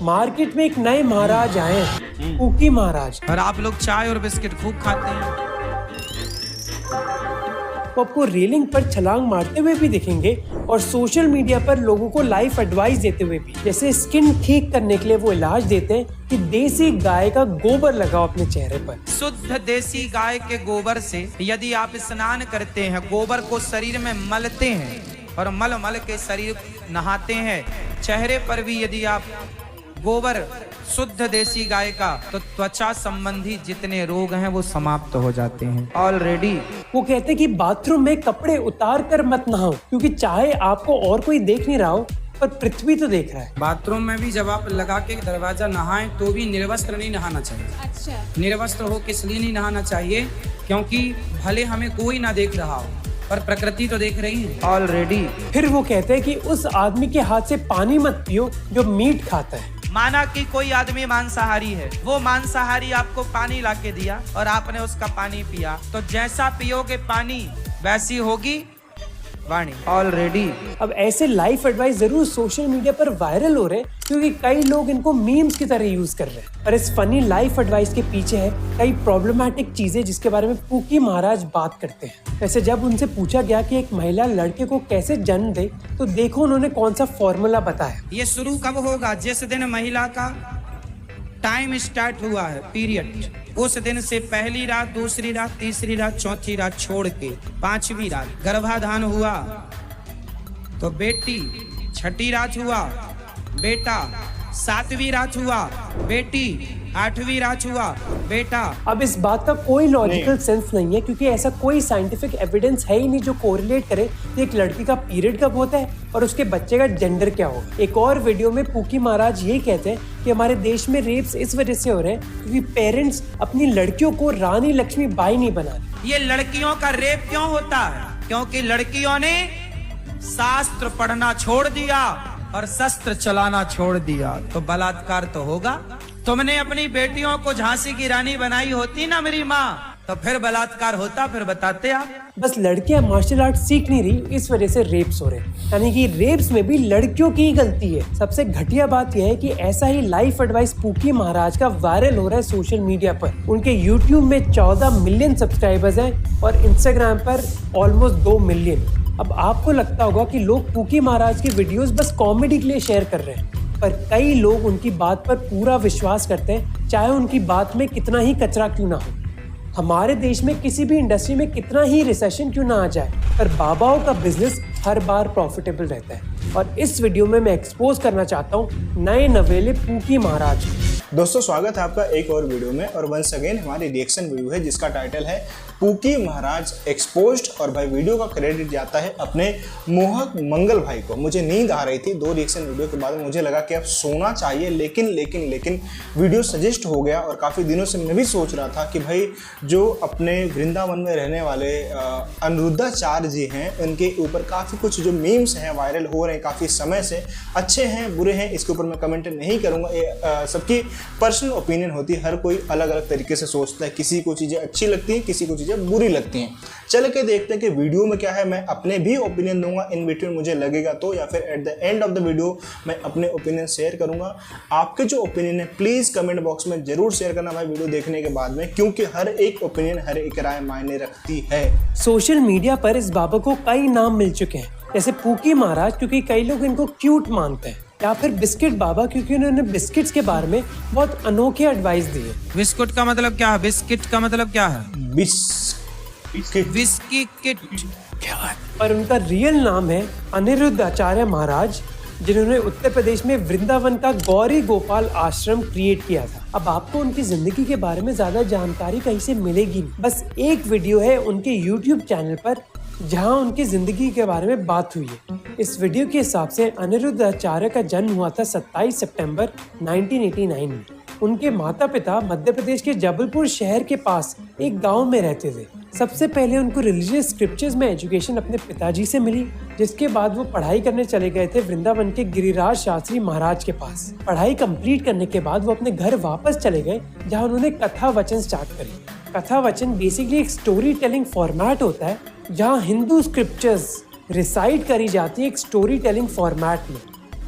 Market में एक नए महाराज आए हैं, कुकी महाराज। और आप लोग चाय और बिस्किट खूब खाते हैं। वो आपको रेलिंग पर छलांग मारते हुए भी दिखेंगे और सोशल मीडिया पर लोगों को लाइफ एडवाइस देते हुए भी। जैसे स्किन ठीक करने के लिए वो इलाज देते हैं कि देसी गाय का गोबर लगाओ अपने चेहरे पर। शुद्ध देसी गाय के गोबर से यदि आप स्नान करते हैं, गोबर को शरीर में मलते हैं और मल मल के शरीर नहाते हैं, चेहरे पर भी यदि आप गोबर शुद्ध देसी गाय का, तो त्वचा संबंधी जितने रोग हैं वो समाप्त हो जाते हैं ऑलरेडी। वो कहते हैं कि बाथरूम में कपड़े उतार कर मत नहाओ, क्योंकि चाहे आपको और कोई देख नहीं रहा हो पर पृथ्वी तो देख रहा है। बाथरूम में भी जब आप लगा के दरवाजा नहाएं तो भी निर्वस्त्र नहीं नहाना चाहिए। अच्छा। निर्वस्त्र हो किस लिए नहीं नहाना चाहिए? क्योंकि भले हमें कोई ना देख रहा हो पर प्रकृति तो देख रही है ऑलरेडी। फिर वो कहते हैं कि उस आदमी के हाथ से पानी मत पियो जो मीट खाता है। माना कि कोई आदमी मांसाहारी है, वो मांसाहारी आपको पानी लाके दिया और आपने उसका पानी पिया, तो जैसा पियोगे पानी वैसी होगी वाणी ऑलरेडी। अब ऐसे लाइफ एडवाइस जरूर सोशल मीडिया पर वायरल हो रहे हैं, क्योंकि कई लोग इनको मीम्स की तरह यूज कर रहे हैं। और इस फनी लाइफ एडवाइस के पीछे है कई प्रॉब्लमैटिक चीजें जिसके बारे में कुकी महाराज बात करते हैं। वैसे जब उनसे पूछा गया कि एक महिला लड़के को कैसे जन्म दे, तो देखो उन्होंने कौन सा फॉर्मूला बताया। ये शुरू कब होगा? जिस दिन महिला का टाइम स्टार्ट हुआ है, पीरियड, उस दिन से पहली रात, दूसरी रात, तीसरी रात, चौथी रात छोड़ के पांचवी रात गर्भाधान हुआ तो बेटी, छठी रात हुआ बेटा, सातवीं रात हुआ बेटी, आठवीं रात हुआ बेटा। अब इस बात का कोई लॉजिकल सेंस नहीं है, क्योंकि ऐसा कोई साइंटिफिक एविडेंस है ही नहीं जो कोरिलेट करे कि एक लड़की का पीरियड कब होता है और उसके बच्चे का जेंडर क्या होगा। एक और वीडियो में कुकी महाराज ये कहते हैं कि हमारे देश में रेप्स इस वजह से हो रहे हैं क्योंकि पेरेंट्स अपनी लड़कियों को रानी लक्ष्मीबाई नहीं बना रहे। ये लड़कियों का रेप क्यों होता है? क्योंकि लड़कियों ने शास्त्र पढ़ना छोड़ दिया और शस्त्र चलाना छोड़ दिया, तो बलात्कार तो होगा। तुमने अपनी बेटियों को झांसी की रानी बनाई होती ना मेरी माँ, तो फिर बलात्कार होता, फिर बताते आप। बस लड़कियां मार्शल आर्ट सीख नहीं रही, इस वजह से रेप्स हो रहे हैं। यानी कि रेप्स में भी लड़कियों की ही गलती है। सबसे घटिया बात यह है कि ऐसा ही लाइफ एडवाइस कुकी महाराज का वायरल हो रहा है सोशल मीडिया पर। उनके YouTube में 14 मिलियन सब्सक्राइबर्स हैं और Instagram पर ऑलमोस्ट 2 मिलियन। अब आपको लगता होगा कि लोग कुकी महाराज की वीडियोस बस कॉमेडी के लिए शेयर कर रहे हैं, पर कई लोग उनकी बात पर पूरा विश्वास करते हैं, चाहे उनकी बात में कितना ही कचरा क्यों ना हो। हमारे देश में किसी भी इंडस्ट्री में कितना ही रिसेशन क्यों ना आ जाए, पर बाबाओं का बिजनेस हर बार प्रॉफिटेबल रहता है। और इस वीडियो में मैं एक्सपोज करना चाहता हूँ नए नवेले कुकी महाराज। दोस्तों स्वागत है आपका एक और वीडियो में, और वंस अगेन हमारी रिएक्शन वीडियो है जिसका टाइटल है कुकी महाराज एक्सपोज्ड। और भाई वीडियो का क्रेडिट जाता है अपने मोहक मंगल भाई को। मुझे नींद आ रही थी 2 रिएक्शन वीडियो के बाद, मुझे लगा कि अब सोना चाहिए, लेकिन वीडियो सजेस्ट हो गया। और काफ़ी दिनों से मैं भी सोच रहा था कि भाई जो अपने वृंदावन में रहने वाले अनिरुद्धाचार्य जी हैं, उनके ऊपर काफ़ी कुछ जो मीम्स हैं वायरल हो रहे हैं काफ़ी समय से, अच्छे हैं बुरे हैं इसके ऊपर मैं कमेंट नहीं करूँगा। ये सबकी पर्सनल ओपिनियन होती है, हर कोई अलग अलग तरीके से सोचता है, किसी को चीज़ें अच्छी लगती हैं, किसी को चीज़ें बुरी लगती हैं। चल के देखते हैं कि वीडियो में क्या है। मैं अपने भी ओपिनियन दूंगा इन बिटवीन, मुझे लगेगा तो, या फिर at the end of the video मैं अपने ओपिनियन शेयर करूंगा। आपके जो ओपिनियन है प्लीज़ कमेंट बॉक्स में जरूर शेयर करना भाई वीडियो देखने के बाद में, क्योंकि हर एक ओपिनियन, हर एक राय मायने रखती है। सोशल मीडिया पर इस बाबा को कई नाम मिल चुके हैं, जैसे कुकी महाराज क्योंकि कई लोग इनको क्यूट मानते हैं, या फिर बिस्किट बाबा क्योंकि उन्होंने बिस्किट्स के बारे में बहुत अनोखे एडवाइस दिए। बिस्कुट का मतलब क्या है? बिस्किट का मतलब क्या है? बिस्किट क्या है? और उनका रियल नाम है अनिरुद्धाचार्य महाराज, जिन्होंने उत्तर प्रदेश में वृंदावन का गौरी गोपाल आश्रम क्रिएट किया था। अब आपको उनकी जिंदगी के बारे में ज्यादा जानकारी कहीं से मिलेगी नहीं, बस एक वीडियो है उनके YouTube चैनल पर जहां उनकी जिंदगी के बारे में बात हुई है। इस वीडियो के हिसाब से अनिरुद्धाचार्य का जन्म हुआ था 27 सितंबर 1989 में। उनके माता पिता मध्य प्रदेश के जबलपुर शहर के पास एक गांव में रहते थे। सबसे पहले उनको रिलीजियस स्क्रिप्चर्स में एजुकेशन अपने पिताजी से मिली, जिसके बाद वो पढ़ाई करने चले गए थे वृंदावन के गिरिराज शास्त्री महाराज के पास। पढ़ाई कंप्लीट करने के बाद वो अपने घर वापस चले गए, जहाँ उन्होंने कथा वचन स्टार्ट करी। कथा वचन बेसिकली एक स्टोरी टेलिंग फॉर्मेट होता है जहाँ हिंदू स्क्रिप्चर्स रिसाइट करी जाती है एक स्टोरी टेलिंग फॉर्मेट में।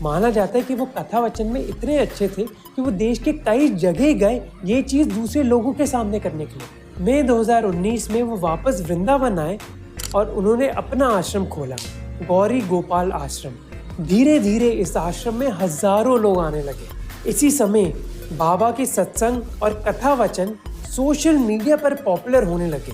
माना जाता है कि वो कथा वचन में इतने अच्छे थे कि वो देश के कई जगह गए ये चीज दूसरे लोगों के सामने करने के लिए। मई 2019 में वो वापस वृंदावन आए और उन्होंने अपना आश्रम खोला, गौरी गोपाल आश्रम। धीरे धीरे इस आश्रम में हजारों लोग आने लगे। इसी समय बाबा के सत्संग और कथा वचन सोशल मीडिया पर पॉपुलर होने लगे।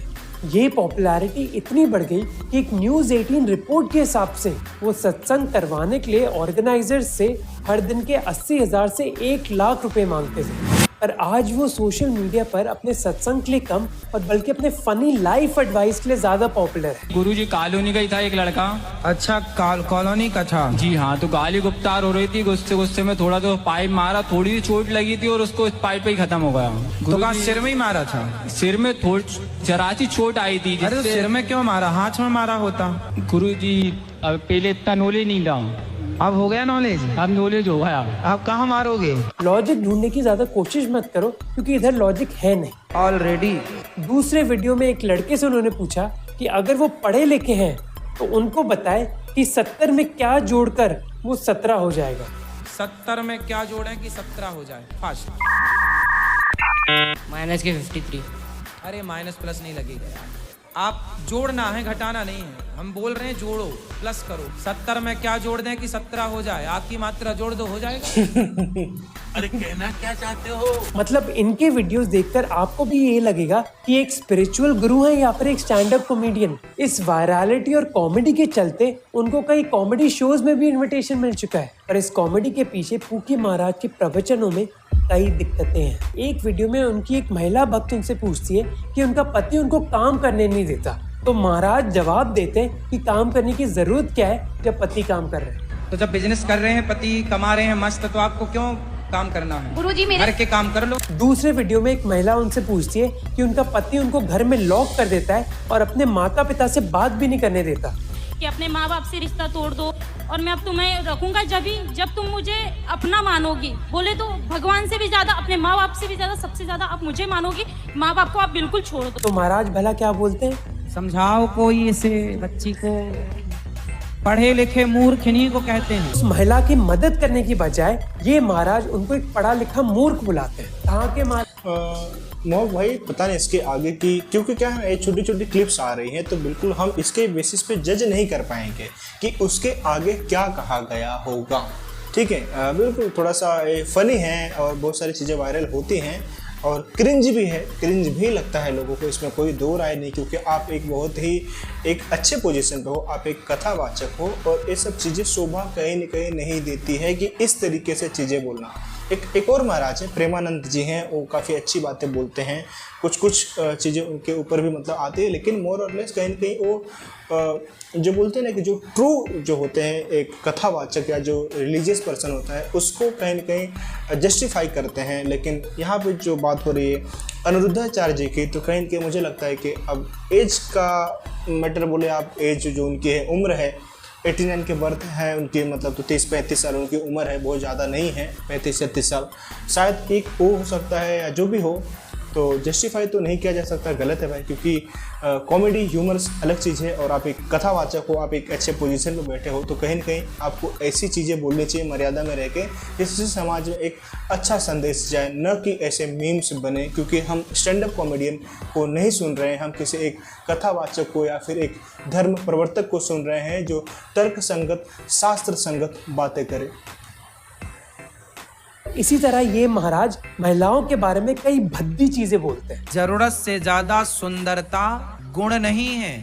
ये पॉपुलैरिटी इतनी बढ़ गई कि एक न्यूज़ 18 रिपोर्ट के हिसाब से वो सत्संग करवाने के लिए ऑर्गेनाइजर्स से हर दिन के 80,000 से 1 लाख रुपए मांगते थे। पर आज वो सोशल मीडिया पर अपने सत्संग के लिए कम और बल्कि अपने फनी लाइफ एडवाइस के लिए ज्यादा पॉपुलर है। गुरुजी कॉलोनी का ही था एक लड़का। अच्छा, कॉलोनी का था। जी हाँ, तो गाली गुप्तार हो रही थी, गुस्से गुस्से में थोड़ा तो पाइप मारा, थोड़ी सी चोट लगी थी और उसको इस पाइप पे ही खत्म हो गया। तो कहा सिर में ही मारा था? सिर में थोड़ी जरा सी चोट आई थी। अरे तो सिर में क्यों मारा, हाथ में मारा होता। गुरुजी अब पहले इतना नॉलेज नहीं था, अब हो गया नॉलेज, अब नॉलेज हो गया। अब कहाँ मारोगे? लॉजिक ढूंढने की ज्यादा कोशिश मत करो क्योंकि इधर लॉजिक है नहीं ऑलरेडी। दूसरे वीडियो में एक लड़के से उन्होंने पूछा कि अगर वो पढ़े लिखे हैं तो उनको बताए कि 70 में क्या जोड़कर वो 17 हो जाएगा। 70 में क्या जोड़े कि 17 हो जाए? फास्ट। माइनस के 53। अरे माइनस प्लस नहीं लगेगा यार, आप जोड़ना है, घटाना नहीं है। हम बोल रहे हैं जोड़ो, प्लस करो। 70 में क्या जोड़ दें कि 17 हो जाए? आपकी मात्रा जोड़ दो, हो जाएगा। अरे कहना क्या चाहते हो? मतलब इनके वीडियोस देखकर आपको भी ये लगेगा कि एक स्पिरिचुअल गुरु है या फिर एक स्टैंड अप कॉमेडियन। इस वायरलिटी और कॉमेडी के चलते उनको कई कॉमेडी शोज में भी इनविटेशन मिल चुका है। पर इस कॉमेडी के पीछे पूकी महाराज के प्रवचनों में कई दिक्कतें हैं। एक वीडियो में उनकी एक महिला भक्त उनसे पूछती है कि उनका पति उनको काम करने नहीं देता, तो महाराज जवाब देते हैं कि काम करने की जरूरत क्या है जब पति काम कर रहे हैं। तो जब बिजनेस कर रहे हैं, पति कमा रहे हैं मस्त, तो आपको क्यों काम करना है? गुरुजी मेरे घर के काम कर लो। दूसरे वीडियो में एक महिला उनसे पूछती है कि उनका पति उनको घर में लॉक कर देता है और अपने माता पिता से बात भी नहीं करने देता। कि अपने माँ बाप से रिश्ता तोड़ दो और मैं अब तुम्हें रखूंगा जब तुम मुझे अपना मानोगी। बोले तो भगवान से भी ज्यादा, अपने माँ बाप से भी ज्यादा, सबसे ज्यादा आप मुझे मानोगी। माँ बाप को आप बिल्कुल छोड़ दो। तो महाराज भला क्या बोलते हैं? समझाओ कोई इसे बच्ची को, पढ़े लिखे मूर्ख इन्हीं को कहते हैं। उस महिला की मदद करने की बजाय ये महाराज उनको एक पढ़ा लिखा मूर्ख बुलाते हैं। कहाँ के मोहक भाई पता नहीं इसके आगे की, क्योंकि क्या है छोटी छोटी क्लिप्स आ रही हैं तो बिल्कुल हम इसके बेसिस पे जज नहीं कर पाएंगे कि उसके आगे क्या कहा गया होगा। ठीक है, बिल्कुल थोड़ा सा फनी है और बहुत सारी चीज़ें वायरल होती हैं और क्रिंज भी है, क्रिंज भी लगता है लोगों को, इसमें कोई दो राय नहीं। क्योंकि आप एक बहुत ही एक अच्छे पोजीशन पे हो, आप एक कथावाचक हो और ये सब चीज़ें शोभा कहीं न कहीं नहीं देती है कि इस तरीके से चीज़ें बोलना। एक और महाराज है, प्रेमानंद जी हैं, वो काफ़ी अच्छी बातें बोलते हैं, कुछ चीज़ें उनके ऊपर भी मतलब आती है, लेकिन मोर और लेस कहीं न कहीं वो जो बोलते हैं ना कि जो ट्रू जो होते हैं एक कथावाचक या जो रिलीजियस पर्सन होता है उसको कहीं न कहीं जस्टिफाई करते हैं। लेकिन यहाँ पे जो बात हो रही है अनिरुद्धाचार्य जी की, तो कहीं न कहीं मुझे लगता है कि अब एज का मैटर बोले आप, एज जो उनकी है, उम्र है 89 के बर्थ है उनकी, मतलब तो 30-35 साल उनकी उम्र है, बहुत ज़्यादा नहीं है, 35-36 साल शायद एक हो सकता है या जो भी हो, तो जस्टिफाई तो नहीं किया जा सकता, गलत है भाई। क्योंकि कॉमेडी ह्यूमर्स अलग चीज़ है और आप एक कथावाचक हो, आप एक अच्छे पोजीशन पर बैठे हो, तो कहीं ना कहीं आपको ऐसी चीज़ें बोलनी चाहिए मर्यादा में रह के जिससे समाज में एक अच्छा संदेश जाए, न कि ऐसे मीम्स बने। क्योंकि हम स्टैंड अप कॉमेडियन को नहीं सुन रहे हैं, हम किसी एक कथावाचक को या फिर एक धर्म प्रवर्तक को सुन रहे हैं जो तर्क संगत, शास्त्र संगत बातें करे। इसी तरह ये महाराज महिलाओं के बारे में कई भद्दी चीजें बोलते हैं। जरूरत से ज्यादा सुंदरता गुण नहीं है,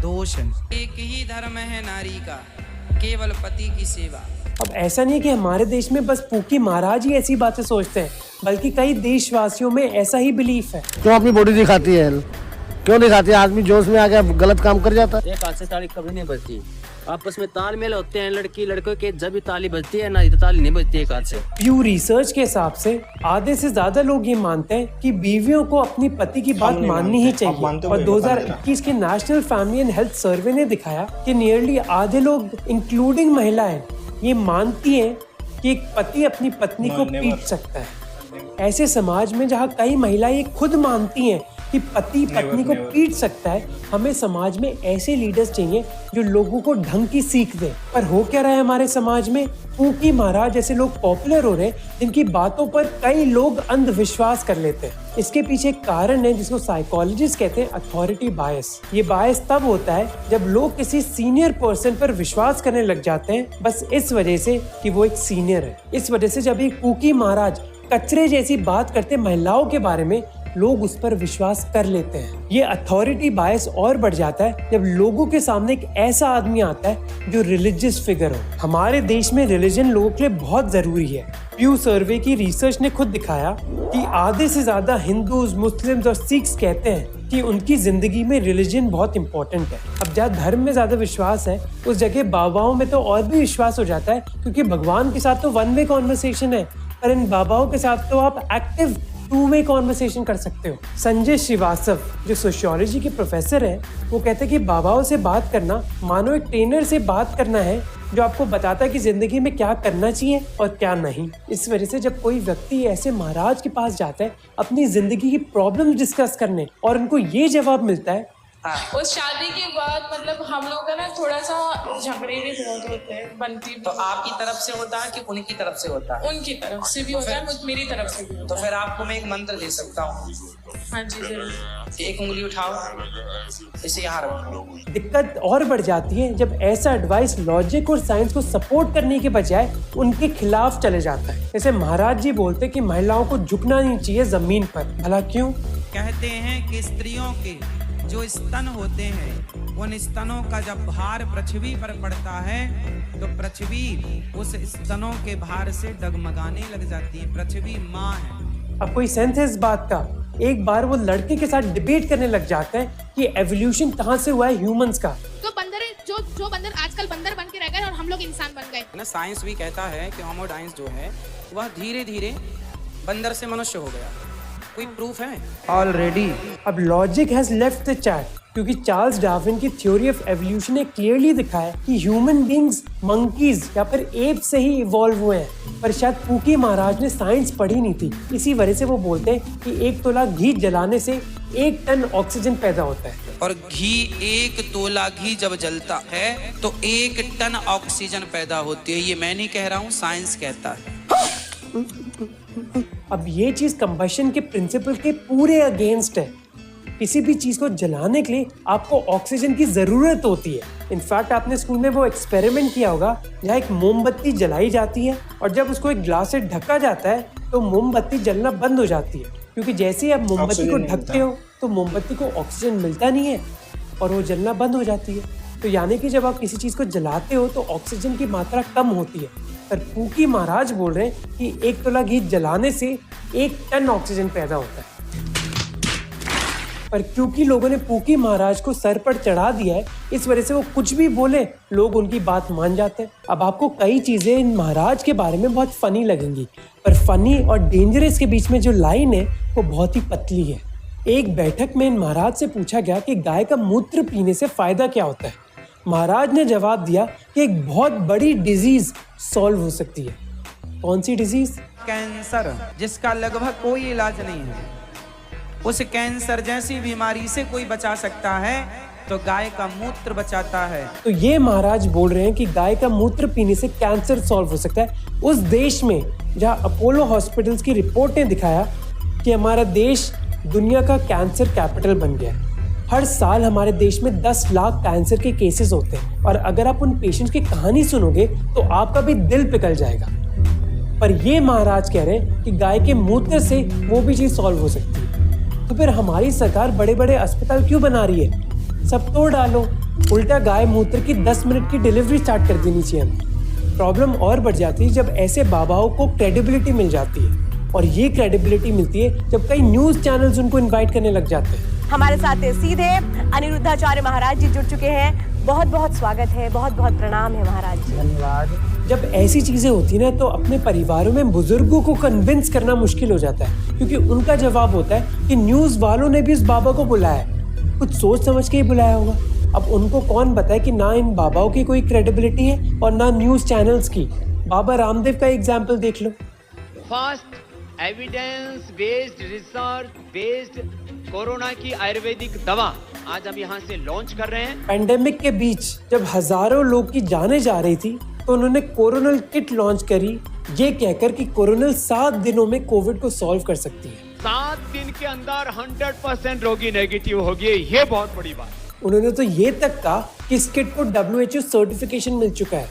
दोष है। एक ही धर्म है नारी का, केवल पति की सेवा। अब ऐसा नहीं कि हमारे देश में बस पूकी महाराज ही ऐसी बातें सोचते हैं, बल्कि कई देशवासियों में ऐसा ही बिलीफ है। क्यों अपनी बॉडी दिखाती है? क्यों दिखाती है? आदमी जोश में आ गया गलत काम कर जाता है। एक हाथ से ताली कभी नहीं बजती, आपस में तालमेल होते हैं लड़की लड़कों के, जब भी ताली बजती है ना, इधर ताली नहीं बजती एक हाथ से। प्यू रिसर्च के हिसाब से आधे से ज्यादा लोग ये मानते हैं कि बीवियों को अपनी पति की बात माननी ही चाहिए। और 2021 के national family and health survey ने दिखाया कि नियरली आधे लोग इंक्लूडिंग महिलाएं ये मानती हैं कि एक पति अपनी पत्नी को पीट सकता है। ऐसे समाज में जहाँ कई महिलाएं खुद मानती हैं कि पति पत्नी को पीट सकता है। हमें समाज में ऐसे लीडर्स चाहिए जो लोगों को ढंग की सीख दे। पर हो क्या रहा है हमारे समाज में? पूकी महाराज जैसे लोग पॉपुलर हो रहे हैं जिनकी बातों पर कई लोग अंधविश्वास कर लेते हैं। इसके पीछे एक कारण है जिसको साइकोलॉजिस्ट कहते हैं अथॉरिटी बायस। ये बायस तब होता है जब लोग किसी सीनियर पर्सन पर विश्वास करने लग जाते हैं बस इस वजह से कि वो एक सीनियर है। इस वजह से जब एक पूकी महाराज कचरे जैसी बात करते महिलाओं के बारे में लोग उस पर विश्वास कर लेते हैं। ये अथॉरिटी बायस और बढ़ जाता है जब लोगों के सामने एक ऐसा आदमी आता है जो रिलीजियस फिगर हो। हमारे देश में रिलीजन लोगों के लिए बहुत जरूरी है। प्यू सर्वे की रिसर्च ने खुद दिखाया कि आधे से ज्यादा हिंदूज, मुस्लिम्स और सिख्स कहते हैं कि उनकी जिंदगी में रिलीजन बहुत इंपॉर्टेंट है। अब जहाँ धर्म में ज्यादा विश्वास है उस जगह बाबाओं में तो और भी विश्वास हो जाता है, क्योंकि भगवान के साथ तो वन वे कॉन्वर्सेशन है, पर इन बाबाओं के साथ तो आप एक्टिव टू वे कॉन्वर्सेशन कर सकते हो। संजय श्रीवास्तव जो सोशियोलॉजी के प्रोफेसर हैं, वो कहते हैं कि बाबाओं से बात करना मानो एक ट्रेनर से बात करना है जो आपको बताता है कि जिंदगी में क्या करना चाहिए और क्या नहीं। इस वजह से जब कोई व्यक्ति ऐसे महाराज के पास जाता है अपनी जिंदगी की प्रॉब्लम डिस्कस करने और उनको ये जवाब मिलता है। उस शादी के बाद मतलब हम लोग का ना थोड़ा सा झगड़े भी बहुत होते हैं, बनती भी। तो आपकी तरफ से होता है कि उनकी तरफ से होता है? उनकी तरफ से भी होता है, मेरी तरफ से भी होता तो फिर आपको मैं एक मंत्र दे सकता हूँ। हाँ जी जरूर। एक उंगली उठाओ, इसे यहाँ रखो। दिक्कत और बढ़ जाती है जब ऐसा एडवाइस लॉजिक और साइंस को सपोर्ट करने के बजाय उनके खिलाफ चले जाता है। जैसे महाराज जी बोलते कि महिलाओं को झुकना नहीं चाहिए जमीन पर। भला क्यों? कहते हैं कि स्त्रियों के जो स्तन होते हैं उन स्तनों का जब भार पृथ्वी पर पड़ता है तो पृथ्वी उस स्तनों के भार से डगमगाने लग जाती है। पृथ्वी माँ है। अब कोई सेंस है इस बात का? एक बार वो लड़के के साथ डिबेट करने लग जाते हैं कि एवोल्यूशन कहाँ से हुआ है ह्यूमंस का। तो बंदर जो बंदर आजकल बंदर बन के रह गए और हम लोग इंसान बन गए ना। साइंस भी कहता है कि होमो डायंस जो है वह धीरे धीरे बंदर से मनुष्य हो गया। कोई प्रूफ है ऑलरेडी? अब logic has left the chat, क्योंकि चार्ल्स डार्विन की थ्योरी ऑफ एवोल्यूशन ने क्लियरली दिखाया कि ह्यूमन बींग्स मंकीज या फिर एप से ही इवॉल्व हुए हैं। पर शायद पूकी महाराज ने साइंस पढ़ी नहीं थी, इसी वजह से वो बोलते हैं कि 1 तोला घी जलाने से 1 टन ऑक्सीजन पैदा होता है। और घी 1 तोला घी जब जलता है तो 1 टन ऑक्सीजन पैदा होती है। ये मैं नहीं कह रहा हूँ, साइंस कहता है। अब ये चीज कंबशन के प्रिंसिपल के पूरे अगेंस्ट है। किसी भी चीज को जलाने के लिए आपको ऑक्सीजन की जरूरत होती है। इनफैक्ट आपने स्कूल में वो एक्सपेरिमेंट किया होगा जहाँ एक मोमबत्ती जलाई जाती है और जब उसको एक ग्लास से ढका जाता है तो मोमबत्ती जलना बंद हो जाती है, क्योंकि जैसे ही आप मोमबत्ती को ढकते हो तो मोमबत्ती को ऑक्सीजन मिलता नहीं है और वो जलना बंद हो जाती है। तो यानी कि जब आप किसी चीज को जलाते हो तो ऑक्सीजन की मात्रा कम होती है। पर पूकी महाराज बोल रहे हैं कि 1 तोला घी जलाने से 1 टन ऑक्सीजन पैदा होता है। पर क्योंकि लोगों ने पूकी महाराज को सर पर चढ़ा दिया है, इस वजह से वो कुछ भी बोले लोग उनकी बात मान जाते हैं। अब आपको कई चीजें इन महाराज के बारे में बहुत फनी लगेंगी, पर फनी और डेंजरस के बीच में जो लाइन है वो बहुत ही पतली है। एक बैठक में इन महाराज से पूछा गया कि गाय का मूत्र पीने से फायदा क्या होता है। महाराज ने जवाब दिया कि एक बहुत बड़ी डिजीज सॉल्व हो सकती है। कौन सी डिजीज? कैंसर, जिसका लगभग कोई इलाज नहीं है। उस कैंसर जैसी बीमारी से कोई बचा सकता है तो गाय का मूत्र बचाता है। तो ये महाराज बोल रहे हैं कि गाय का मूत्र पीने से कैंसर सॉल्व हो सकता है। उस देश में जहां अपोलो हॉस्पिटल्स की रिपोर्ट ने दिखाया कि हमारा देश दुनिया का कैंसर कैपिटल बन गया है। हर साल हमारे देश में 10 लाख कैंसर के केसेस होते हैं और अगर आप उन पेशेंट्स की कहानी सुनोगे तो आपका भी दिल पिघल जाएगा। पर ये महाराज कह रहे हैं कि गाय के मूत्र से वो भी चीज सॉल्व हो सकती है। तो फिर हमारी सरकार बड़े बड़े अस्पताल क्यों बना रही है? सब तोड़ डालो, उल्टा गाय मूत्र की 10 मिनट की डिलीवरी स्टार्ट कर देनी चाहिए हमें। प्रॉब्लम और बढ़ जाती है जब ऐसे बाबाओं को क्रेडिबिलिटी मिल जाती है, और ये क्रेडिबिलिटी मिलती है जब कई न्यूज चैनल्स उनको इन्वाइट करने लग जाते हैं। हमारे साथ सीधे अनिरुद्धाचार्य महाराज जी जुड़ चुके हैं। बहुत बहुत स्वागत है, बहुत बहुत प्रणाम है महाराज जी। धन्यवाद। जब ऐसी चीजें होती ना तो अपने परिवारों में बुजुर्गों को कन्विंस करना मुश्किल हो जाता है, क्योंकि उनका जवाब होता है कि न्यूज वालों ने भी उस बाबा को बुलाया, कुछ सोच समझ के ही बुलाया होगा। अब उनको कौन बताए कि ना इन बाबाओं की कोई क्रेडिबिलिटी है और ना न्यूज चैनल्स की। बाबा रामदेव का एग्जाम्पल देख लो। Fast evidence based research based corona की आयुर्वेदिक दवा आज हम यहाँ से लॉन्च कर रहे हैं। पेंडेमिक के बीच जब हजारों लोग की जानें जा रही थी तो उन्होंने कोरोनल किट लॉन्च करी, ये कहकर कि कोरोनल 7 दिनों में कोविड को सॉल्व कर सकती है। 7 दिन के अंदर 100% रोगी नेगेटिव होगी, ये बहुत बड़ी बात। उन्होंने तो ये तक कहा कि इस किट को WHO सर्टिफिकेशन मिल चुका है,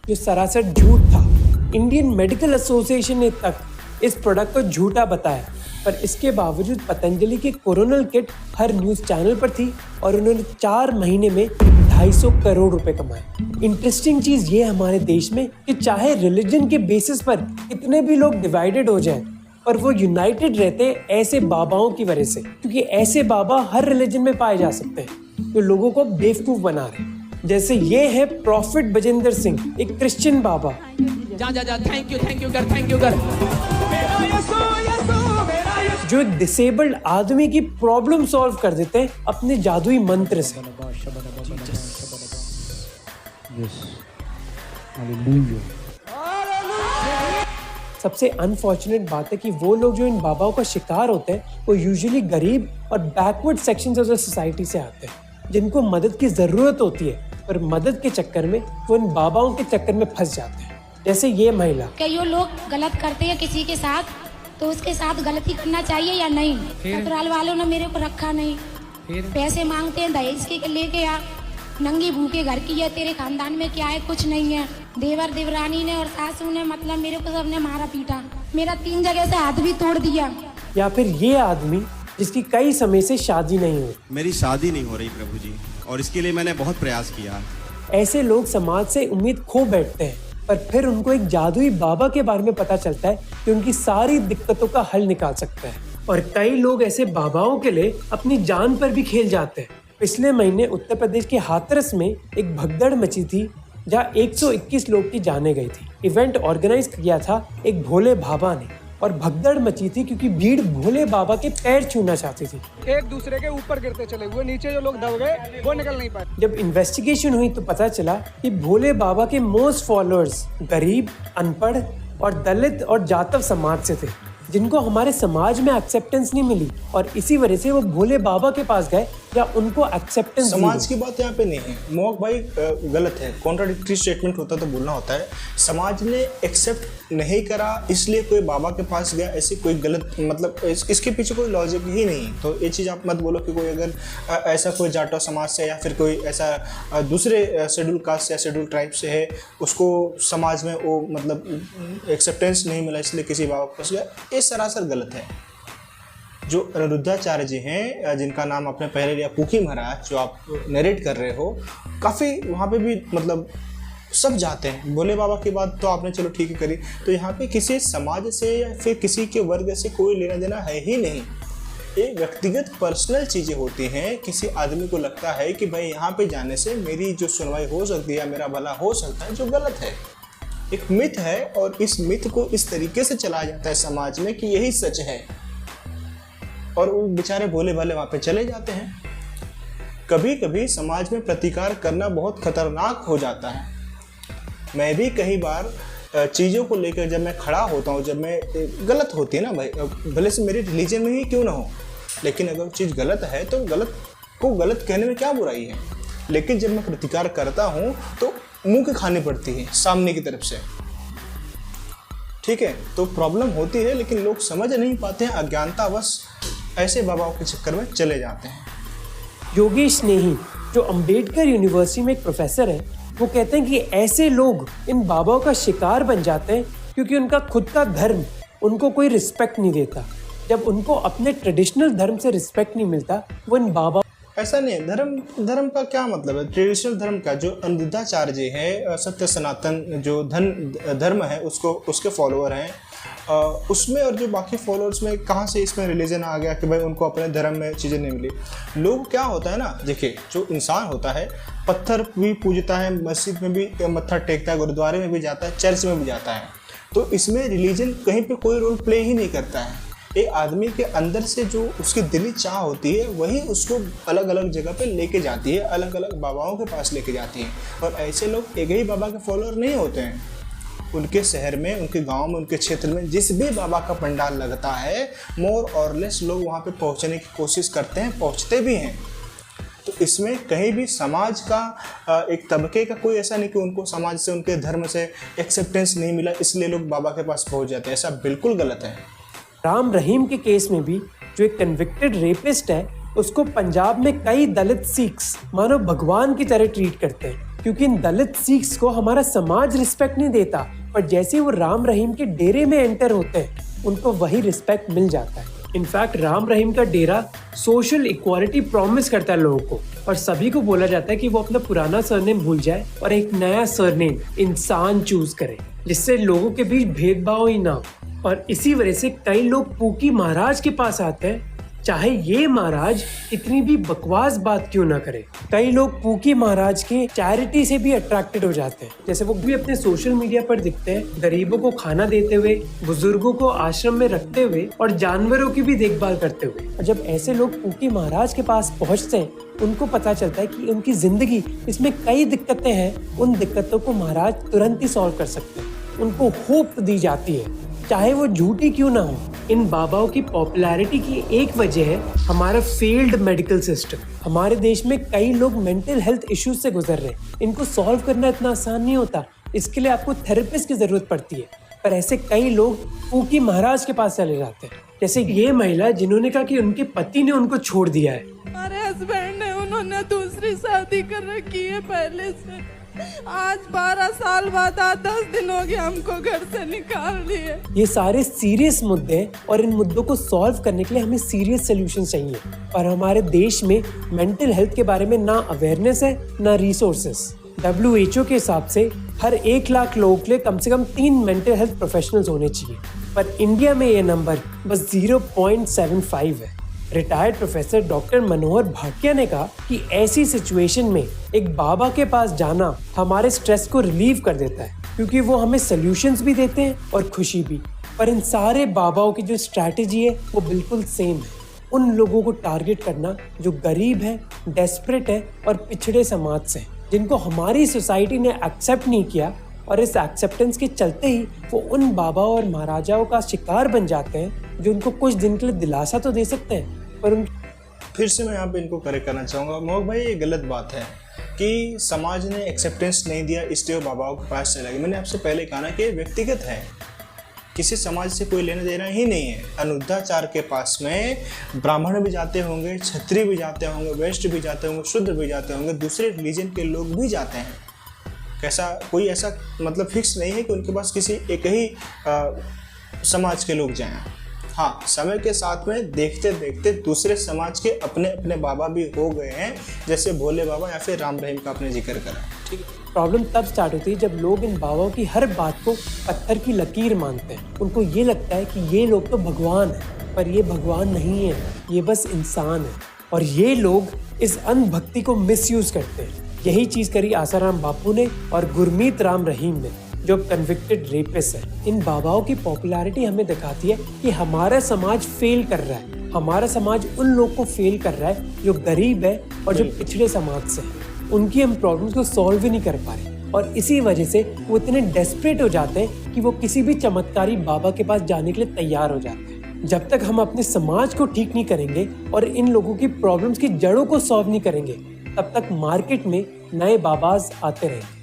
जो सरासर झूठ था। इंडियन मेडिकल एसोसिएशन ने तक इस प्रोडक्ट को झूठा बताया, पर इसके बावजूद पतंजलि की कोरोनल किट हर न्यूज चैनल पर थी और उन्होंने 4 महीने में 250 करोड़ रुपए कमाए। इंटरेस्टिंग चीज ये हमारे देश में कि चाहे रिलीजन के बेसिस पर कितने भी लोग डिवाइडेड हो जाएं, पर वो यूनाइटेड रहते ऐसे बाबाओं की वजह से, क्योंकि ऐसे बाबा हर रिलीजन में पाए जा सकते हैं जो लोगों को बेवकूफ बना रहे हैं। जैसे ये है प्रॉफिट बजेंद्र सिंह, एक क्रिश्चियन बाबा। जा थैंक यू कर जो एक डिसेबल्ड आदमी की प्रॉब्लम सॉल्व कर देते हैं अपने जादुई मंत्र से। सबसे अनफॉर्चुनेट बात है कि वो लोग जो इन बाबाओं का शिकार होते हैं वो यूजुअली गरीब और backward sections of the society से आते हैं, जिनको मदद की जरूरत होती है, पर मदद के चक्कर में वो इन बाबाओं के चक्कर में फंस जाते हैं। जैसे ये महिला। कई लोग गलत करते हैं किसी के साथ, तो उसके साथ गलती करना चाहिए या नहीं? ससुराल वालों ने मेरे को रखा नहीं, पैसे मांगते हैं दहेज के लेके आ, नंगी भूखे घर की है, तेरे खानदान में क्या है? कुछ नहीं है। देवर देवरानी ने और सासू ने मतलब मेरे को सबने मारा पीटा, मेरा 3 जगह से हाथ भी तोड़ दिया। या फिर ये आदमी जिसकी कई समय से शादी नहीं हुई। मेरी शादी नहीं हो रही प्रभु जी, और इसके लिए मैंने बहुत प्रयास किया। ऐसे लोग समाज से उम्मीद खो बैठते हैं, पर फिर उनको एक जादुई बाबा के बारे में पता चलता है कि उनकी सारी दिक्कतों का हल निकाल सकता है। और कई लोग ऐसे बाबाओं के लिए अपनी जान पर भी खेल जाते हैं। पिछले महीने उत्तर प्रदेश के हाथरस में एक भगदड़ मची थी, जहां 121 लोग की जानें गई थी। इवेंट ऑर्गेनाइज किया था एक भोले बाबा ने, और भगदड़ मची थी क्योंकि भीड़ भोले बाबा के पैर छूना चाहती थी। एक दूसरे के ऊपर गिरते चले हुए, नीचे जो लोग दब गए वो निकल नहीं पाए। जब इन्वेस्टिगेशन हुई तो पता चला कि भोले बाबा के मोस्ट फॉलोअर्स गरीब, अनपढ़ और दलित और जातव समाज से थे, जिनको हमारे समाज में एक्सेप्टेंस नहीं मिली, और इसी वजह से वो भोले बाबा के पास गए या उनको एक्सेप्टेंस। समाज की बात यहाँ पे नहीं है मोहक भाई, गलत है, कॉन्ट्राडिक्टरी स्टेटमेंट होता तो बोलना होता है। समाज ने एक्सेप्ट नहीं करा इसलिए कोई बाबा के पास गया, ऐसी कोई गलत मतलब इसके पीछे कोई लॉजिक ही नहीं। तो ये चीज़ आप मत बोलो कि कोई अगर ऐसा कोई जाटो समाज से या फिर कोई ऐसा दूसरे शेड्यूल कास्ट या शेड्यूल ट्राइब से है, उसको समाज में वो मतलब एक्सेप्टेंस नहीं मिला इसलिए किसी बाबा के पास गया, ये सरासर गलत है। जो अनिरुद्धाचार्य जी हैं, जिनका नाम आपने पहले लिया पूकी महाराज, जो आप नरेट कर रहे हो, काफ़ी वहाँ पे भी मतलब सब जाते हैं। भोले बाबा की बात तो आपने चलो ठीक है करी, तो यहाँ पे किसी समाज से या फिर किसी के वर्ग से कोई लेना देना है ही नहीं। ये व्यक्तिगत पर्सनल चीज़ें होती हैं। किसी आदमी को लगता है कि भाई यहाँ पे जाने से मेरी जो सुनवाई हो सकती है या मेरा भला हो सकता है, जो गलत है। एक मिथ है और इस मिथ को इस तरीके से चलाया जाता है समाज में कि यही सच है, और वो बेचारे भोले भाले वहाँ पे चले जाते हैं। कभी कभी समाज में प्रतिकार करना बहुत खतरनाक हो जाता है। मैं भी कई बार चीज़ों को लेकर जब मैं खड़ा होता हूँ, जब मैं गलत होती है ना भाई, भले से मेरी रिलीजन में ही क्यों ना हो, लेकिन अगर चीज़ गलत है तो गलत को गलत कहने में क्या बुराई है। लेकिन जब मैं प्रतिकार करता हूँ तो मुंह की खानी पड़ती है सामने की तरफ से, ठीक है। तो प्रॉब्लम होती है, लेकिन लोग समझ नहीं पाते हैं, अज्ञानतावश ऐसे बाबाओं के चक्कर में चले जाते हैं। योगेश नेही, जो अंबेडकर यूनिवर्सिटी में एक प्रोफेसर है, वो कहते हैं कि ऐसे लोग इन बाबाओं का शिकार बन जाते हैं क्योंकि उनका खुद का धर्म उनको कोई रिस्पेक्ट नहीं देता। जब उनको अपने ट्रेडिशनल धर्म से रिस्पेक्ट नहीं मिलता, वो इन बाबा। ऐसा नहीं है। धर्म का क्या मतलब है? ट्रेडिशनल धर्म का जो अनिरुद्धाचार्य जी है, सत्य सनातन जो धर्म है, उसके फॉलोअर हैं, उसमें और जो बाकी फॉलोअर्स में कहाँ से इसमें रिलीजन आ गया कि भाई उनको अपने धर्म में चीज़ें नहीं मिली। लोग क्या होता है ना, देखिए जो इंसान होता है पत्थर भी पूजता है, मस्जिद में भी मत्था टेकता है, गुरुद्वारे में भी जाता है, चर्च में भी जाता है, तो इसमें रिलीजन कहीं पे कोई रोल प्ले ही नहीं करता है। एक आदमी के अंदर से जो उसकी दिली चाह होती है वही उसको अलग अलग जगह पे लेके जाती है, अलग अलग बाबाओं के पास लेके जाती है। और ऐसे लोग एक ही बाबा के फॉलोअर नहीं होते हैं। उनके शहर में, उनके गांव में, उनके क्षेत्र में जिस भी बाबा का पंडाल लगता है, मोर और लेस लोग वहां पे पहुंचने की कोशिश करते हैं, पहुंचते भी हैं। तो इसमें कहीं भी समाज का एक तबके का कोई ऐसा नहीं कि उनको समाज से, उनके धर्म से एक्सेप्टेंस नहीं मिला इसलिए लोग बाबा के पास पहुंच जाते हैं। ऐसा बिल्कुल गलत है। राम रहीम के केस में भी जो एक कन्विक्टेड रेपिस्ट है, उसको पंजाब में कई दलित सिख्स मानो भगवान की तरह ट्रीट करते हैं, क्योंकि इन दलित सिख्स को हमारा समाज रिस्पेक्ट नहीं देता, पर जैसे वो राम रहीम के डेरे में एंटर होते हैं उनको वही रिस्पेक्ट मिल जाता है। इनफैक्ट राम रहीम का डेरा सोशल इक्वालिटी प्रॉमिस करता है लोगों को, और सभी को बोला जाता है कि वो अपना पुराना सरनेम भूल जाए और एक नया सरनेम इंसान चूज करे, जिससे लोगों के बीच भेदभाव ही ना हो। और इसी वजह से कई लोग पूकी महाराज के पास आते हैं, चाहे ये महाराज इतनी भी बकवास बात क्यों ना करे। कई लोग पूकी महाराज के चैरिटी से भी अट्रैक्टेड हो जाते हैं, जैसे वो भी अपने सोशल मीडिया पर दिखते हैं गरीबों को खाना देते हुए, बुजुर्गों को आश्रम में रखते हुए और जानवरों की भी देखभाल करते हुए। और जब ऐसे लोग पूकी महाराज के पास पहुँचते हैं, उनको पता चलता है कि उनकी जिंदगी इसमें कई दिक्कतें हैं, उन दिक्कतों को महाराज तुरंत ही सॉल्व कर सकते हैं। उनको होप दी जाती है, चाहे वो झूठी क्यों ना हो। इन बाबाओं की पॉपुलैरिटी की एक वजह है हमारा फेल्ड मेडिकल सिस्टम। हमारे देश में कई लोग मेंटल हेल्थ इश्यूज से गुजर रहे हैं, इनको सॉल्व करना इतना आसान नहीं होता, इसके लिए आपको थेरेपिस्ट की जरूरत पड़ती है। पर ऐसे कई लोग पूकी महाराज के पास चले जाते हैं, जैसे ये महिला जिन्होंने कहा कि उनके पति ने उनको छोड़ दिया है। हमारे हस्बैंड ने, उन्होंने दूसरी शादी कर रखी है पहले से। आज 12 साल बाद 10 दिन हो गए हमको घर से निकाल दिए। ये सारे सीरियस मुद्दे हैं और इन मुद्दों को सॉल्व करने के लिए हमें सीरियस सोल्यूशन चाहिए। और हमारे देश में मेंटल हेल्थ के बारे में ना अवेयरनेस है ना रिसोर्सेस। WHO के हिसाब से हर 1 लाख लोगों के लिए कम से कम 3 मेंटल हेल्थ प्रोफेशनल्स होने चाहिए, पर इंडिया में ये नंबर बस 0.75 है। रिटायर्ड प्रोफेसर डॉक्टर मनोहर भाटिया ने कहा कि ऐसी सिचुएशन में एक बाबा के पास जाना हमारे स्ट्रेस को रिलीव कर देता है, क्योंकि वो हमें सॉल्यूशंस भी देते हैं और खुशी भी। पर इन सारे बाबाओं की जो स्ट्रैटेजी है वो बिल्कुल सेम है, उन लोगों को टारगेट करना जो गरीब है, डेस्परेट है और पिछड़े समाज से, जिनको हमारी सोसाइटी ने एक्सेप्ट नहीं किया। और इस एक्सेप्टेंस के चलते ही वो उन बाबा और महाराजाओं का शिकार बन जाते हैं, जो उनको कुछ दिन के लिए दिलासा तो दे सकते हैं, पर फिर से मैं यहाँ पे इनको करेक्ट करना चाहूँगा। मोहक भाई, ये गलत बात है कि समाज ने एक्सेप्टेंस नहीं दिया इसलिए वो बाबाओं के पास चला गया। मैंने आपसे पहले कहा ना कि व्यक्तिगत है, किसी समाज से कोई लेना देना ही नहीं है। अनुद्धाचार के पास में ब्राह्मण भी जाते होंगे, क्षत्रिय भी जाते होंगे, वैश्य भी जाते होंगे, शूद्र भी जाते होंगे, दूसरे रिलीजन के लोग भी जाते हैं। कैसा कोई ऐसा मतलब फिक्स नहीं है कि उनके पास किसी एक ही समाज के लोग जाएं। हाँ, समय के साथ में देखते देखते दूसरे समाज के अपने अपने बाबा भी हो गए हैं, जैसे भोले बाबा या फिर राम रहीम का आपने जिक्र करा। ठीक है, प्रॉब्लम तब स्टार्ट होती है जब लोग इन बाबाओं की हर बात को पत्थर की लकीर मानते हैं। उनको ये लगता है कि ये लोग तो भगवान हैं, पर ये भगवान नहीं है, ये बस इंसान है। और ये लोग इस अंधभक्ति को मिसयूज करते हैं। यही चीज करी आसाराम बापू ने और गुरमीत राम रहीम ने, जो कन्विक्टेड रेपिस्ट है। इन बाबाओं की पॉपुलैरिटी हमें दिखाती है कि हमारा समाज फेल कर रहा है। हमारा समाज उन लोग को फेल कर रहा है जो गरीब है और जो पिछड़े समाज से है। उनकी हम प्रॉब्लम्स को सॉल्व ही नहीं कर पा रहे, और इसी वजह से वो इतने डेस्परेट हो जाते हैं कि वो किसी भी चमत्कारी बाबा के पास जाने के लिए तैयार हो जाते हैं। जब तक हम अपने समाज को ठीक नहीं करेंगे और इन लोगों की प्रॉब्लम्स की जड़ों को सॉल्व नहीं करेंगे, तब तक मार्केट में नए बाबाज आते रहेंगे।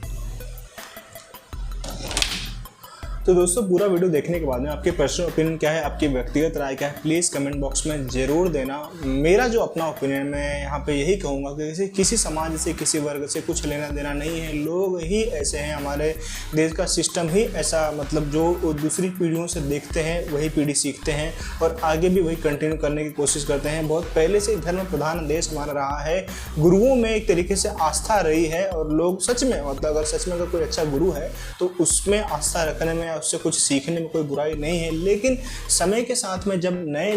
तो दोस्तों, पूरा वीडियो देखने के बाद में आपके पर्सनल ओपिनियन क्या है, आपकी व्यक्तिगत राय क्या है, प्लीज़ कमेंट बॉक्स में ज़रूर देना। मेरा जो अपना ओपिनियन, मैं यहाँ पे यही कहूँगा कि किसी समाज से, किसी वर्ग से कुछ लेना देना नहीं है। लोग ही ऐसे हैं, हमारे देश का सिस्टम ही ऐसा, मतलब जो दूसरी पीढ़ियों से देखते हैं वही पीढ़ी सीखते हैं और आगे भी वही कंटिन्यू करने की कोशिश करते हैं। बहुत पहले से धर्म प्रधान देश हमारा रहा है, गुरुओं में एक तरीके से आस्था रही है और लोग सच में, मतलब अगर सच में अगर कोई अच्छा गुरु है तो उसमें आस्था रखने में या उससे कुछ सीखने में कोई बुराई नहीं है, लेकिन समय के साथ में जब नए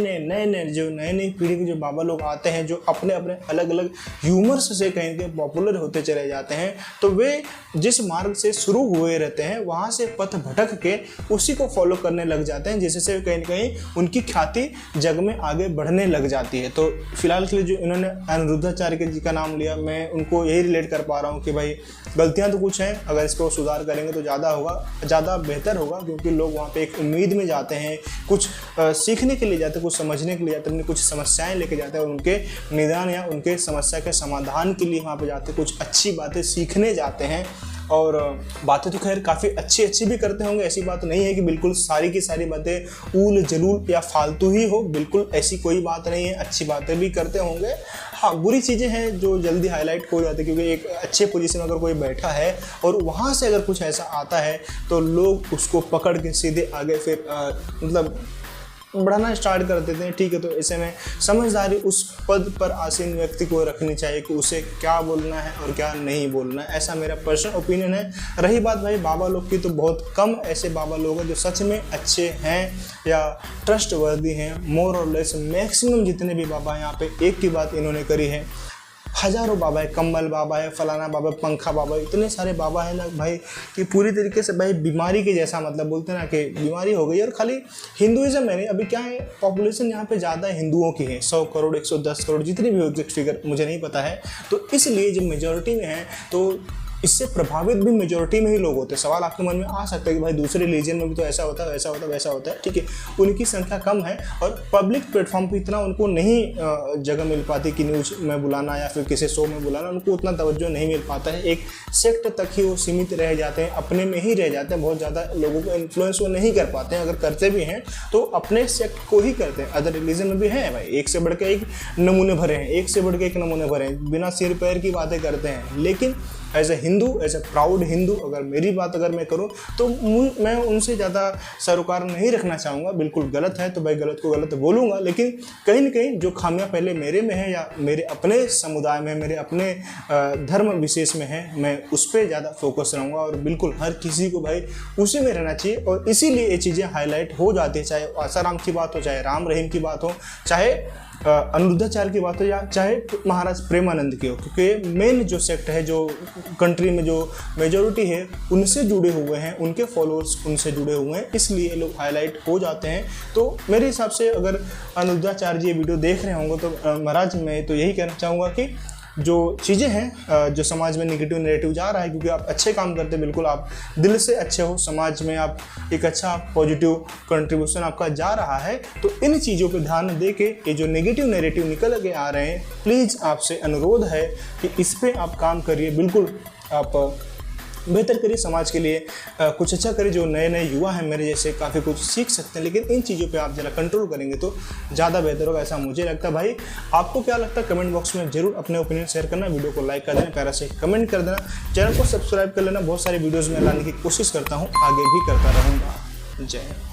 नई पीढ़ी के जो बाबा लोग आते हैं, जो अपने अपने अलग अलग ह्यूमर्स से कहीं के पॉपुलर होते चले जाते हैं, तो वे जिस मार्ग से शुरू हुए रहते हैं वहाँ से पथ भटक के उसी को फॉलो करने लग जाते हैं, जिससे कहीं ना कहीं उनकी ख्याति जग में आगे बढ़ने लग जाती है। तो फिलहाल के लिए जो इन्होंने अनिरुद्धाचार्य जी का नाम लिया, मैं उनको यही रिलेट कर पा रहा हूँ कि भाई गलतियाँ तो कुछ हैं, अगर इसको सुधार करेंगे तो ज़्यादा बेहतर होगा, क्योंकि लोग वहाँ पे एक उम्मीद में जाते हैं, कुछ सीखने के लिए जाते हैं, कुछ समझने के लिए जाते हैं, अपनी कुछ समस्याएं लेके जाते हैं और उनके निदान या उनके समस्या के समाधान के लिए वहाँ पे जाते हैं, कुछ अच्छी बातें सीखने जाते हैं। और बातें तो खैर काफ़ी अच्छी भी करते होंगे, ऐसी बात नहीं है कि बिल्कुल सारी की सारी बातें ऊल जलूल या फालतू ही हो, बिल्कुल ऐसी कोई बात नहीं है, अच्छी बातें भी करते होंगे। हाँ, बुरी चीज़ें हैं जो जल्दी हाईलाइट हो जाती है, क्योंकि एक अच्छे पोजीशन में अगर कोई बैठा है और वहाँ से अगर कुछ ऐसा आता है तो लोग उसको पकड़ के सीधे आगे फिर मतलब बढ़ाना स्टार्ट कर देते हैं। ठीक है, तो ऐसे में समझदारी उस पद पर आसीन व्यक्ति को रखनी चाहिए कि उसे क्या बोलना है और क्या नहीं बोलना है, ऐसा मेरा पर्सनल ओपिनियन है। रही बात भाई बाबा लोग की, तो बहुत कम ऐसे बाबा लोग हैं जो सच में अच्छे हैं या ट्रस्टवर्दी हैं। मोर और लेस मैक्सिमम जितने भी बाबा हैं यहाँ पे एक ही बात इन्होंने करी है। हजारों बाबा है, कम्बल बाबा है, फलाना बाबा, पंखा बाबा, इतने सारे बाबा हैं ना भाई कि पूरी तरीके से भाई बीमारी के जैसा, मतलब बोलते हैं ना कि बीमारी हो गई। और खाली हिंदुइज्म में नहीं, अभी क्या है पॉपुलेशन यहाँ पे ज़्यादा हिंदुओं की है, 100 करोड़ 110 करोड़ जितनी भी हो एग्जैक्ट फिगर मुझे नहीं पता है, तो इसलिए जब मेजॉरिटी में है तो इससे प्रभावित भी मेजॉरिटी में ही लोग होते हैं। सवाल आपके मन में आ सकता है कि भाई दूसरे रीजन में भी तो ऐसा होता है, वैसा होता है, वैसा होता है। ठीक है, उनकी संख्या कम है और पब्लिक प्लेटफॉर्म पे इतना उनको नहीं जगह मिल पाती कि न्यूज़ में बुलाना या फिर किसी शो में बुलाना, उनको उतना तवज्जो नहीं मिल पाता है। एक सेक्ट तक ही वो सीमित रह जाते हैं, अपने में ही रह जाते हैं, बहुत ज़्यादा लोगों को इन्फ्लुएंस वो नहीं कर पाते हैं। अगर करते भी हैं तो अपने सेक्ट को ही करते हैं। अदर रिलीजन में भी है भाई, एक से बढ़ के एक नमूने भरे हैं, एक से बढ़ के एक नमूने भरे हैं, बिना सिर पैर की बातें करते हैं। लेकिन as a Hindu, as a proud Hindu, अगर मेरी बात अगर मैं करूं तो मैं उनसे ज़्यादा सरोकार नहीं रखना चाहूँगा। बिल्कुल गलत है तो भाई गलत को गलत बोलूँगा, लेकिन कहीं ना कहीं जो खामियां पहले मेरे में है या मेरे अपने समुदाय में, मेरे अपने धर्म विशेष में है, मैं उस पर ज़्यादा फोकस रहूँगा। और बिल्कुल हर किसी को भाई उसी में रहना चाहिए और इसीलिए ये चीज़ें हाईलाइट हो जाती है, चाहे आसाराम की बात हो, चाहे राम रहीम की बात हो, चाहे अनिरुद्धाचार्य की बात हो या चाहे महाराज प्रेमानंद की हो, क्योंकि मेन जो सेक्ट है, जो कंट्री में जो मेजॉरिटी है, उनसे जुड़े हुए हैं, उनके फॉलोअर्स उनसे जुड़े हुए हैं, इसलिए लोग हाईलाइट हो जाते हैं। तो मेरे हिसाब से अगर अनिरुद्धाचार्य जी ये वीडियो देख रहे होंगे तो महाराज मैं तो यही कहना चाहूँगा कि जो चीज़ें हैं, जो समाज में नेगेटिव नैरेटिव जा रहा है, क्योंकि आप अच्छे काम करते हैं, बिल्कुल आप दिल से अच्छे हो, समाज में आप एक अच्छा पॉजिटिव कंट्रीब्यूशन आपका जा रहा है, तो इन चीज़ों पे ध्यान दे के ये जो नेगेटिव नैरेटिव निकल के आ रहे हैं, प्लीज़ आपसे अनुरोध है कि इस पर आप काम करिए, बिल्कुल आप बेहतर करिए समाज के लिए, कुछ अच्छा करिए। जो नए नए युवा हैं मेरे जैसे काफ़ी कुछ सीख सकते हैं, लेकिन इन चीज़ों पे आप ज़रा कंट्रोल करेंगे तो ज़्यादा बेहतर होगा, ऐसा मुझे लगता है। भाई आपको क्या लगता है कमेंट बॉक्स में जरूर अपने ओपिनियन शेयर करना, वीडियो को लाइक कर देना, प्यारा से कमेंट कर देना, चैनल को सब्सक्राइब कर लेना। बहुत सारे वीडियोज़ में लाने की कोशिश करता हूँ, आगे भी करता रहूँगा। जय हिंद।